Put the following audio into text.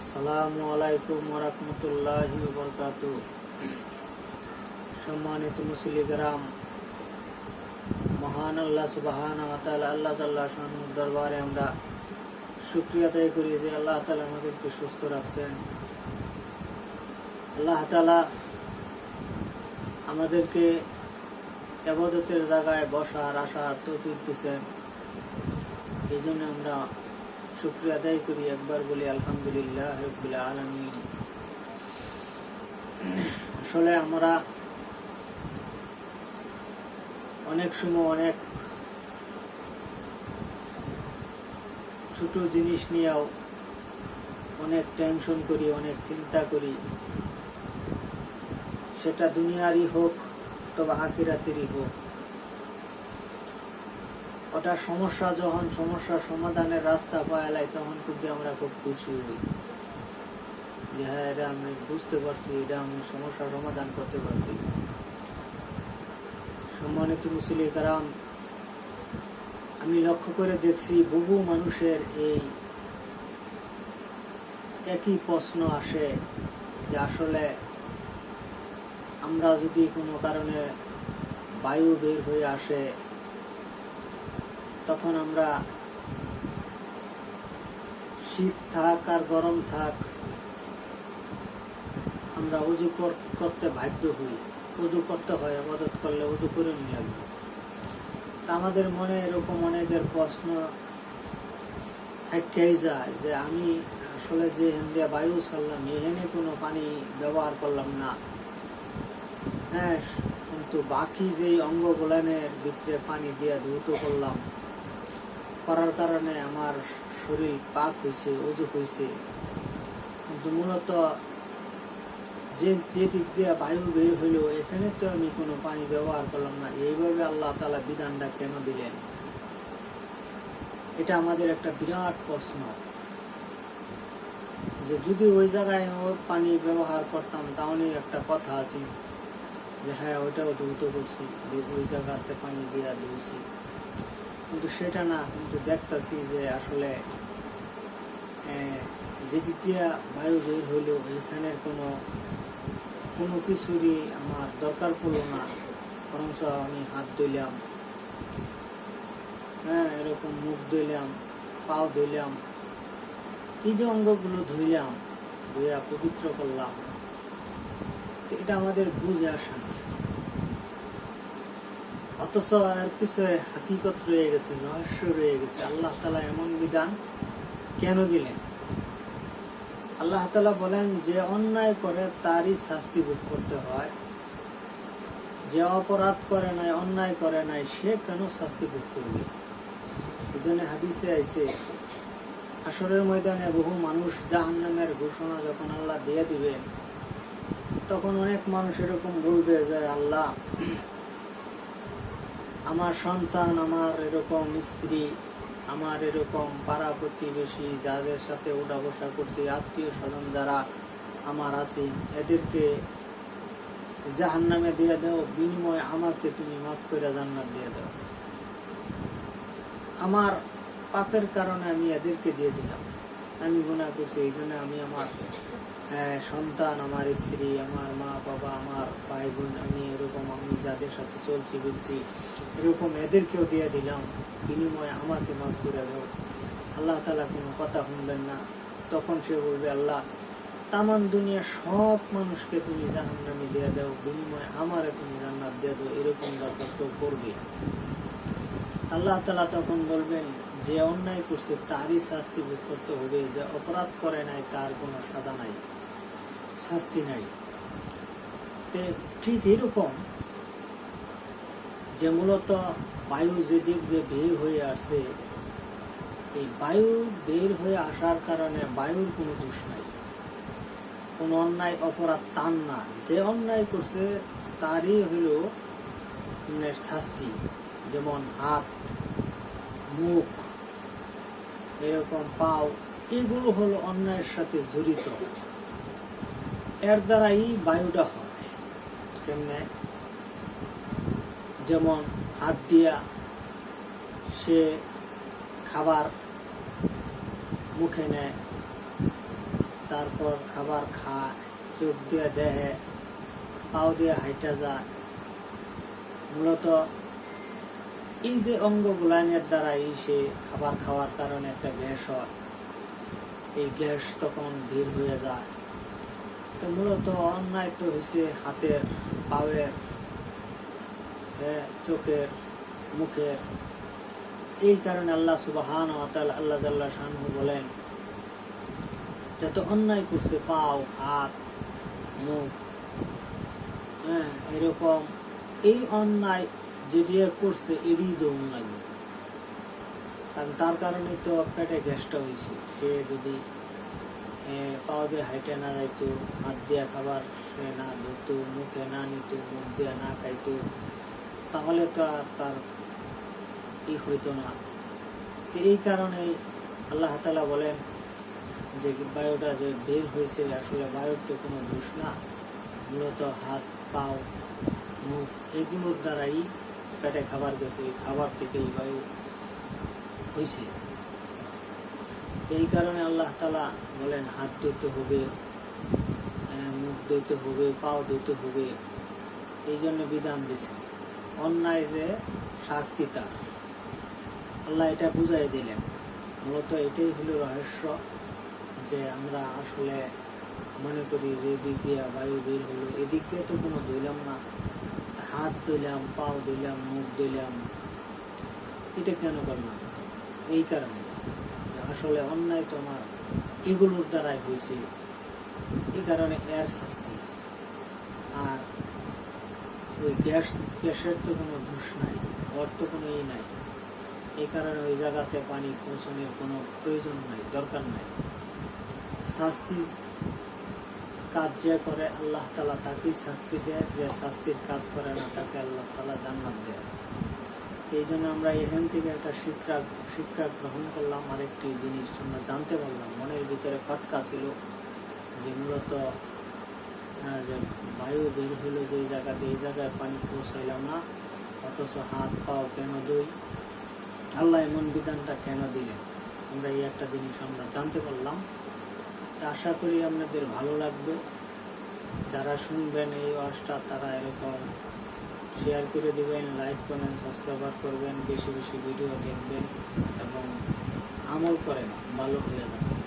আসসালামু আলাইকুম ওয়া রাহমাতুল্লাহি ওয়া বারাকাতুহু। সম্মানিত মুসলিম, মহান আল্লাহ সুবহানাহু ওয়া তাআলা আল্লাহ তাআলা শানুর দরবারে আমরা শুকরিয়া আদায় করি যে আল্লাহ তাআলা আমাদেরকে সুস্থ রাখছেন। আল্লাহ তাআলা আমাদেরকে ইবাদতের জায়গায় বসার আসার তৌফিক দিয়েছেন। এই জন্য আমরা শুকরিয়া আদায় করি, একবার বলি আলহামদুলিল্লাহ রাব্বিল আলামিন। আসলে আমরা অনেক সময় অনেক ছোট জিনিস নিয়েও অনেক টেনশন করি, অনেক চিন্তা করি, সেটা দুনিয়ারই হোক তবে আখিরাতেরই হোক। ওটা সমস্যা যখন সমস্যার সমাধানের রাস্তা পাওয়া তখন কিন্তু আমরা খুব খুশি হই যে হ্যাঁ, এটা আমি বুঝতে পারছি, এটা আমি সমস্যার সমাধান করতে পারছি। সম্মানিত মুসলিম কারাম, আমি লক্ষ্য করে দেখছি বহু মানুষের এই একই প্রশ্ন আসে যে আসলে আমরা যদি কোনো কারণে বায়ু বের হয়ে আসে তখন আমরা শীত থাক আর গরম থাক আমরা ওযু করতে বাধ্য হই, ওযু করতে হয়, ইবাদত করলে ওযু করে নিয়ে লাগবে। তা আমাদের মনে এরকম অনেকের প্রশ্ন থাকেই যায় যে আমি আসলে যে হেন্দিয়া বায়ু ছাড়লাম এখানে কোনো পানি ব্যবহার করলাম না, হ্যাঁ, কিন্তু বাকি যে অঙ্গগুলানের ভিতরে পানি দিয়ে ধৌত করলাম, করার কারণে আমার শরীর পাক হয়েছে, ওযু হয়েছে, কিন্তু মূলত যে দিক দিয়ে বায়ু বের হইলো এখানে তো আমি কোনো পানি ব্যবহার করলাম না। এইভাবে আল্লাহ তাআলা বিধানটা কেন দিলেন? এটা আমাদের একটা বিরাট প্রশ্ন যে যদি ওই জায়গায় পানি ব্যবহার করতাম তাহলে একটা কথা আছে যে হ্যাঁ ওইটাও ধৌত করছি, ওই জায়গাতে পানি দিয়ে ধুইছি, কিন্তু সেটা না। কিন্তু দেখতেছি যে আসলে যেদিক দিয়ে বায়ু বের হইলো এখানের কোনো কিছুরই আমার দরকার পড়লো না, বরঞ্চ আমি হাত ধুইলাম, হ্যাঁ, এরকম মুখ ধুইলাম, পাও ধুইলাম, এই যে অঙ্গগুলো ধুইলাম, ধুইয়া পবিত্র করলাম, এটা আমাদের বুঝে আসে না। অথচ এর পিছনে হাকিকত রয়ে গেছে, রহস্য রয়ে গেছে। আল্লাহ তাআলা এমন বিধান কেন দিলেন? আল্লাহ তাআলা বলেন যে অন্যায় করে তারই শাস্তি ভোগ করতে হয়, যে অপরাধ করে নাই, অন্যায় করে নাই, সে কেন শাস্তি ভোগ করবে? এই জন্য হাদিসে আইছে হাসরের ময়দানে বহু মানুষ জাহান্নামের ঘোষণা যখন আল্লাহ দিয়ে দিবেন তখন অনেক মানুষ এরকম বলবে যে আল্লাহ, আমার সন্তান, আমার এরকম স্ত্রী, আমার এরকম পাড়া প্রতিবেশী যাদের সাথে উঠা বসা করছি, আত্মীয় স্বজন যারা আমার আছে, এদেরকে জাহান্নামে দিয়ে দাও, বিনিময়ে আমাকে তুমি মাফ করে জান্নাত দিয়ে দাও। আমার পাপের কারণে আমি এদেরকে দিয়ে দিলাম, আমি গুনাহ করছি, এই জন্য আমি আমার সন্তান, আমার স্ত্রী, আমার মা বাবা, আমার ভাই বোন, আমি যাদের সাথে চলছি বুঝছি এরকম এদেরকেও দিয়ে দিলাম, বিনিময়ে আমাকে মাফ করে দাও। আল্লাহ তাআলা কোনো কথা শুনবেন না। তখন সে বলবে আল্লাহ, তামাম দুনিয়া সব মানুষকে তুমি জাহান্নামে দিয়ে দাও, বিনিময়ে আমারে তুমি জান্নাত দিয়ে দাও, এরকম দরখাস্ত করবে। আল্লাহ তাআলা তখন বলবেন যে অন্যায় করছে তারই শাস্তি ভোগ করতে হবে, যে অপরাধ করে নাই তার কোনো সাজা নাই, শাস্তি নাই। ঠিক এরকম যে মূলত বায়ু যেদিক দিয়ে বের হয়ে আসছে, এই বায়ু বের হয়ে আসার কারণে বায়ুর কোনো দোষ নাই, কোনো অন্যায় অপরাধ তার না। যে অন্যায় করছে তারই হইল শাস্তি। যেমন হাত, মুখ, এরকম পাও, এগুলো হলো অন্যায়ের সাথে জড়িত, এর দ্বারাই বায়ুটা হয়। কেমনে? যেমন হাত দিয়া সে খাবার মুখে নেয়, তারপর খাবার খায়, চোখ দিয়ে দেহে, পাও দিয়ে হাইটা যায়। মূলত এই যে অঙ্গ গুলানের দ্বারাই সে খাবার খাওয়ার কারণে একটা গ্যাস হয়, এই গ্যাস তখন বের হয়ে যায়। তো মূলত অন্যায় তো হয়েছে হাতের, পায়ের, চোখের, মুখের। এই কারণে আল্লাহ সুবহানাহু ওয়া তাআলা, আল্লাহ জাল্লা শানহু বলেন, যত অন্যায় করছে পাও, হাত, মুখ, এরকম এই অন্যায় যেটা করছে এরই দৌড় লাগবে। কারণ তার কারণে তো পেটে গ্যাসটা হয়েছে। সে যদি পাও দিয়ে হাইটে না যাইতো, হাত দিয়ে খাবার সে না ধরতো, মুখে না নিত, মুখ দিয়ে না খাইতো, তাহলে তো আর তার ই হইতো না। তো এই কারণে আল্লাহ তাআলা বলেন যে বায়ুটা যে বের হয়েছে, আসলে বায়ুর তো কোনো দোষ না, মূলত হাত, পাও, মুখ এগুলোর দ্বারাই পেটে খাবার গেছে, খাবার থেকেই বায়ু হয়েছে। এই কারণে আল্লাহ তাআলা বলেন হাত ধুতে হবে, মুখ ধুতে হবে, পাও ধুতে হবে। এই জন্য বিধান দিয়েছে। অন্যায় যে শাস্তি তার, আল্লাহ এটা বুঝাই দিলেন। মূলত এটাই হলো রহস্য, যে আমরা আসলে মনে করি যে দিক দিয়ে বায়ু বের হলো, এদিক দিয়ে তো কোনো ধুইলাম না, হাত ধুইলাম, পাও ধুইলাম, মুখ ধুইলাম, এটা কেন করলাম? এই কারণে আসলে অন্যায় তোমার এগুলোর দ্বারাই হয়েছে, এই কারণে এর শাস্তি। আর ওই গ্যাসের তো কোনো দোষ নাই, ওর তো কোনো ই নাই। এই কারণে ওই জায়গাতে পানি পৌঁছানোর কোনো প্রয়োজন নাই, দরকার নাই। শাস্তি কাজ যে করে আল্লাহ তাআলা তাকেই শাস্তি দেয়, যে শাস্তির কাজ করে না তাকে আল্লাহ তাআলা জান্নাত দেয়। এই জন্য আমরা এখান থেকে একটা শিক্ষা গ্রহণ করলাম। আরেকটি জিনিস আমরা জানতে পারলাম, মনের ভিতরে খটকা ছিল যে মূলত যে বায়ু বের হইলো যে জায়গাতে, এই জায়গায় পানি পৌঁছাইলাম না, অথচ হাত পাও কেন ধুই, আল্লাহ এমন বিধানটা কেন দিলেন, আমরা এই একটা জিনিস আমরা জানতে পারলাম। তা আশা করি আপনাদের ভালো লাগবে। যারা শুনবেন এই ওয়াজটা তারা এরকম শেয়ার করে দেবেন, লাইক করবেন, সাবস্ক্রাইব করবেন, বেশি বেশি ভিডিও দেখবেন এবং আমল করেন, ভালো হয়ে যাবে।